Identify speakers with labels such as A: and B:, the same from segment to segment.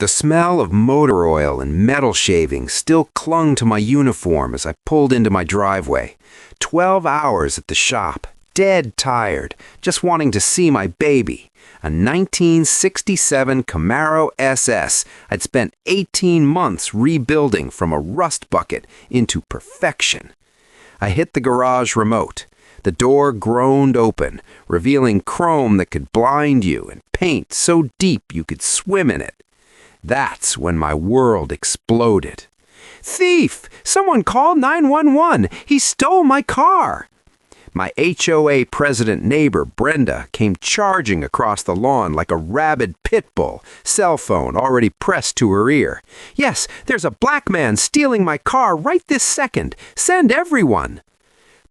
A: The smell of motor oil and metal shavings still clung to my uniform as I pulled into my driveway. 12 hours at the shop, dead tired, just wanting to see my baby. A 1967 Camaro SS I'd spent 18 months rebuilding from a rust bucket into perfection. I hit the garage remote. The door groaned open, revealing chrome that could blind you and paint so deep you could swim in it. That's when my world exploded. "Thief! Someone call 911! He stole my car!" My HOA President neighbor, Brenda, came charging across the lawn like a rabid pit bull, cell phone already pressed to her ear. "Yes, there's a black man stealing my car right this second. Send everyone!"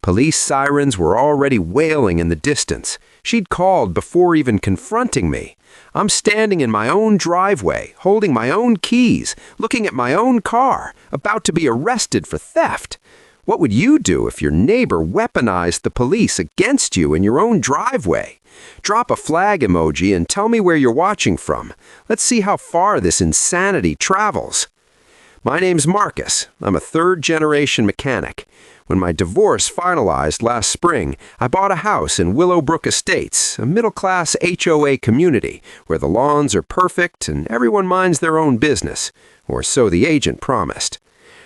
A: Police sirens were already wailing in the distance. She'd called before even confronting me. I'm standing in my own driveway, holding my own keys, looking at my own car, about to be arrested for theft. What would you do if your neighbor weaponized the police against you in your own driveway? Drop a flag emoji and tell me where you're watching from. Let's see how far this insanity travels. My name's Marcus. I'm a third-generation mechanic. When my divorce finalized last spring, I bought a house in Willowbrook Estates, a middle-class HOA community where the lawns are perfect and everyone minds their own business, or so the agent promised.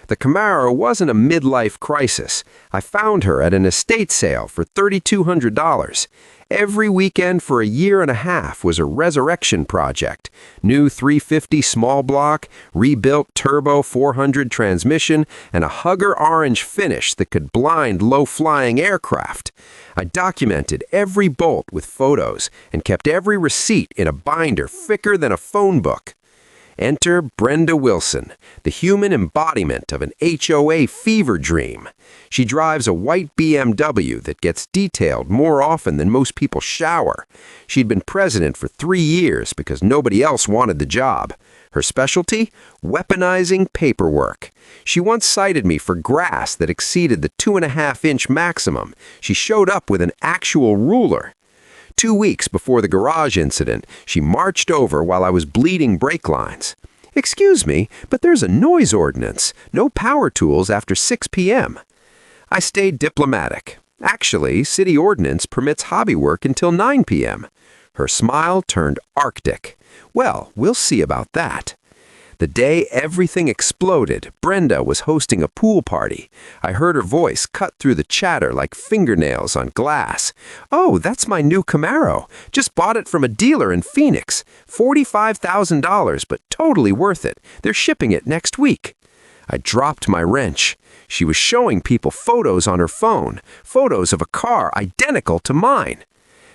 A: The Camaro wasn't a midlife crisis. I found her at an estate sale for $3,200. Every weekend for a year and a half was a resurrection project. New 350 small block, rebuilt turbo 400 transmission, and a hugger orange finish that could blind low-flying aircraft. I documented every bolt with photos and kept every receipt in a binder thicker than a phone book. Enter Brenda Wilson, the human embodiment of an HOA fever dream. She drives a white BMW that gets detailed more often than most people shower. She'd been president for 3 years because nobody else wanted the job. Her specialty? Weaponizing paperwork. She once cited me for grass that exceeded the 2.5-inch maximum. She showed up with an actual ruler. 2 weeks before the garage incident, she marched over while I was bleeding brake lines. "Excuse me, but there's a noise ordinance. No power tools after 6 p.m. I stayed diplomatic. Actually, city ordinance permits hobby work until 9 p.m. Her smile turned Arctic. Well, we'll see about that. The day everything exploded, Brenda was hosting a pool party. I heard her voice cut through the chatter like fingernails on glass. "Oh, that's my new Camaro. Just bought it from a dealer in Phoenix. $45,000, but totally worth it. They're shipping it next week." I dropped my wrench. She was showing people photos on her phone, photos of a car identical to mine.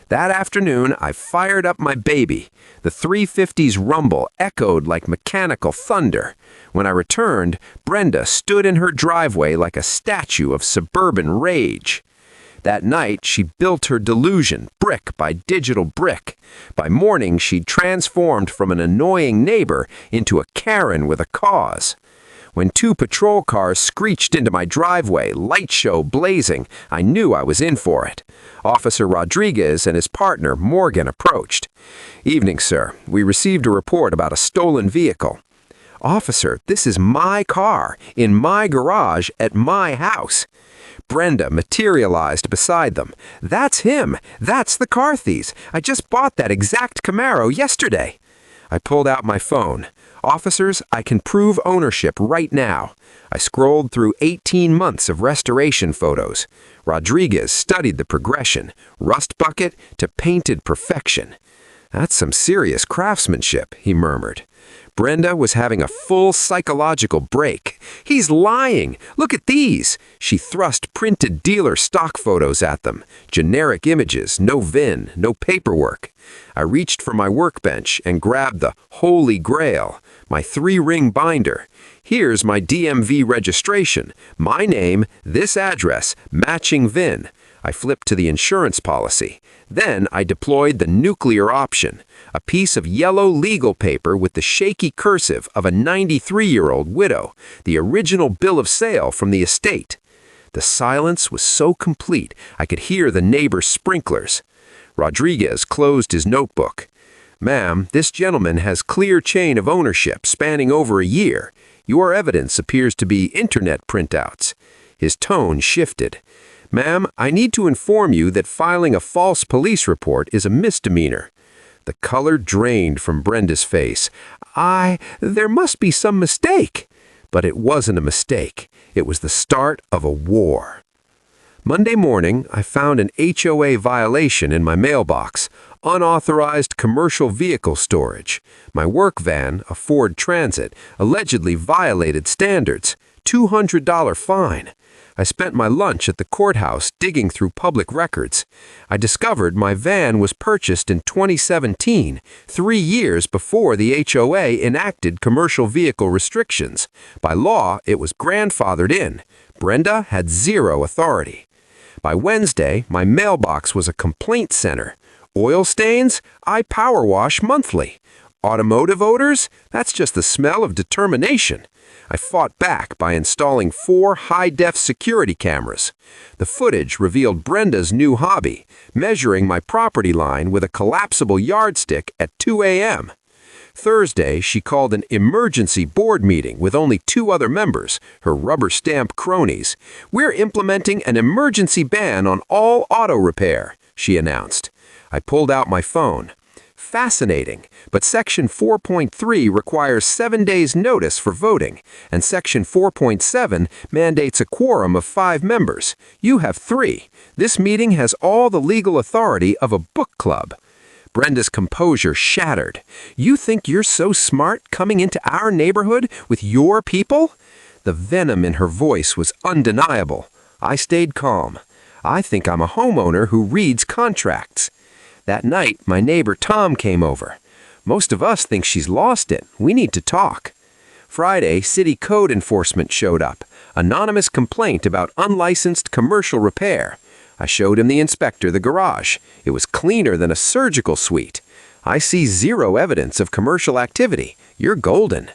A: That afternoon, I fired up my baby. The 350's rumble echoed like mechanical thunder. When I returned, Brenda stood in her driveway like a statue of suburban rage. That night, she built her delusion, brick by digital brick. By morning, she'd transformed from an annoying neighbor into a Karen with a cause. When 2 patrol cars screeched into my driveway, light show blazing, I knew I was in for it. Officer Rodriguez and his partner, Morgan, approached. "Evening, sir. We received a report about a stolen vehicle." "Officer, this is my car, in my garage, at my house." Brenda materialized beside them. "That's him. That's the car thieves. I just bought that exact Camaro yesterday." I pulled out my phone. "Officers, I can prove ownership right now." I scrolled through 18 months of restoration photos. Rodriguez studied the progression, rust bucket to painted perfection. "That's some serious craftsmanship," he murmured. Brenda was having a full psychological break. "He's lying! Look at these!" She thrust printed dealer stock photos at them. Generic images, no VIN, no paperwork. I reached for my workbench and grabbed the Holy Grail, my 3-ring binder. "Here's my DMV registration. My name, this address, matching VIN." I flipped to the insurance policy. Then I deployed the nuclear option, a piece of yellow legal paper with the shaky cursive of a 93-year-old widow, the original bill of sale from the estate. The silence was so complete I could hear the neighbor's sprinklers. Rodriguez closed his notebook.
B: Ma'am, this gentleman has clear chain of ownership spanning over a year. Your evidence appears to be internet printouts. His tone shifted. Ma'am, I need to inform you that filing a false police report is a misdemeanor. The color drained from Brenda's face. There must be some mistake. But it wasn't a mistake. It was the start of a war. Monday morning, I found an HOA violation in my mailbox. Unauthorized commercial vehicle storage. My work van, a Ford Transit, allegedly violated standards. $200 fine. I spent my lunch at the courthouse digging through public records. I discovered my van was purchased in 2017, 3 years before the HOA enacted commercial vehicle restrictions. By law, it was grandfathered in. Brenda had zero authority. By Wednesday, my mailbox was a complaint center. Oil stains? I power wash monthly. Automotive odors? That's just the smell of determination. I fought back by installing 4 high-def security cameras. The footage revealed Brenda's new hobby, measuring my property line with a collapsible yardstick at 2 a.m. Thursday, she called an emergency board meeting with only 2 other members, her rubber-stamp cronies. We're implementing an emergency ban on all auto repair, she announced. I pulled out my phone. Fascinating, but Section 4.3 requires 7 days' notice for voting, and Section 4.7 mandates a quorum of 5 members. You have 3. This meeting has all the legal authority of a book club. Brenda's composure shattered. You think you're so smart coming into our neighborhood with your people? The venom in her voice was undeniable. I stayed calm. I think I'm a homeowner who reads contracts. That night, my neighbor Tom came over. Most of us think she's lost it. We need to talk. Friday, city code enforcement showed up. Anonymous complaint about unlicensed commercial repair. I showed him the inspector the garage. It was cleaner than a surgical suite. I see zero evidence of commercial activity. You're golden.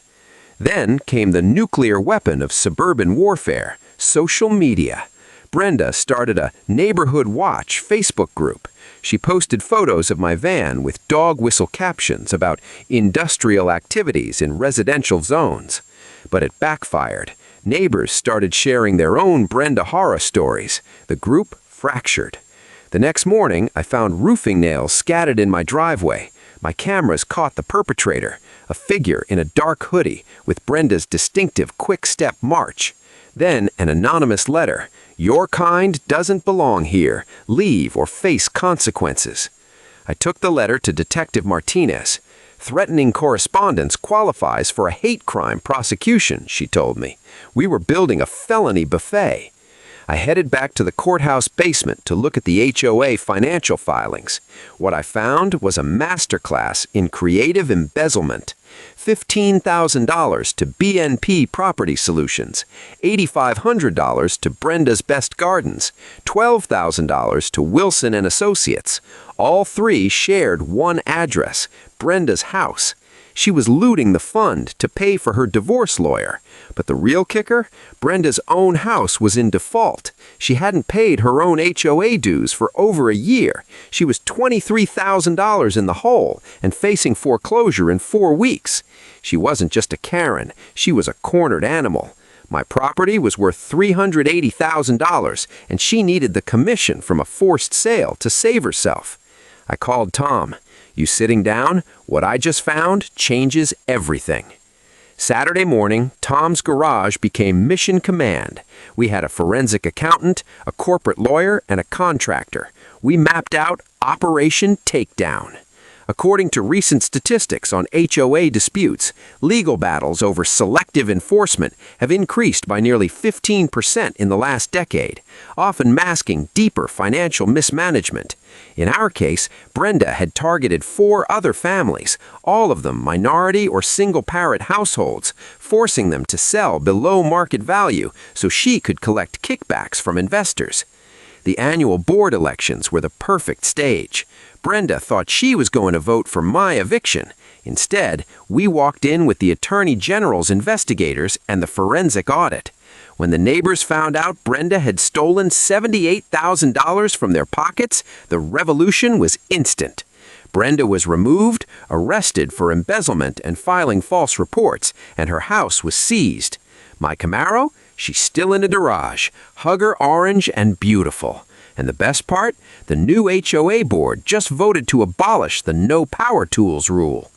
B: Then came the nuclear weapon of suburban warfare, social media. Brenda started a Neighborhood Watch Facebook group. She posted photos of my van with dog whistle captions about industrial activities in residential zones. But it backfired. Neighbors started sharing their own Brenda horror stories. The group fractured. The next morning, I found roofing nails scattered in my driveway. My cameras caught the perpetrator, a figure in a dark hoodie with Brenda's distinctive quick-step march. Then an anonymous letter. Your kind doesn't belong here. Leave or face consequences. I took the letter to Detective Martinez. Threatening correspondence qualifies for a hate crime prosecution, she told me. We were building a felony buffet. I headed back to the courthouse basement to look at the HOA financial filings. What I found was a masterclass in creative embezzlement. $15,000 to BNP Property Solutions, $8,500 to Brenda's Best Gardens, $12,000 to Wilson and Associates. All 3 shared one address, Brenda's house. She was looting the fund to pay for her divorce lawyer. But the real kicker? Brenda's own house was in default. She hadn't paid her own HOA dues for over a year. She was $23,000 in the hole and facing foreclosure in 4 weeks. She wasn't just a Karen. She was a cornered animal. My property was worth $380,000, and she needed the commission from a forced sale to save herself. I called Tom. You sitting down? What I just found changes everything. Saturday morning, Tom's garage became mission command. We had a forensic accountant, a corporate lawyer, and a contractor. We mapped out Operation Takedown. According to recent statistics on HOA disputes, legal battles over selective enforcement have increased by nearly 15% in the last decade, often masking deeper financial mismanagement. In our case, Brenda had targeted 4 other families, all of them minority or single-parent households, forcing them to sell below market value so she could collect kickbacks from investors. The annual board elections were the perfect stage. Brenda thought she was going to vote for my eviction. Instead, we walked in with the Attorney General's investigators and the forensic audit. When the neighbors found out Brenda had stolen $78,000 from their pockets, the revolution was instant. Brenda was removed, arrested for embezzlement and filing false reports, and her house was seized. My Camaro? She's still in a garage, hugger orange and beautiful. And the best part? The new HOA board just voted to abolish the no power tools rule.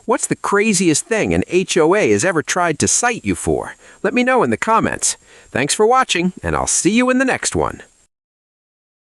B: What's the craziest thing an HOA has ever tried to cite you for? Let me know in the comments. Thanks for watching, and I'll see you in the next one.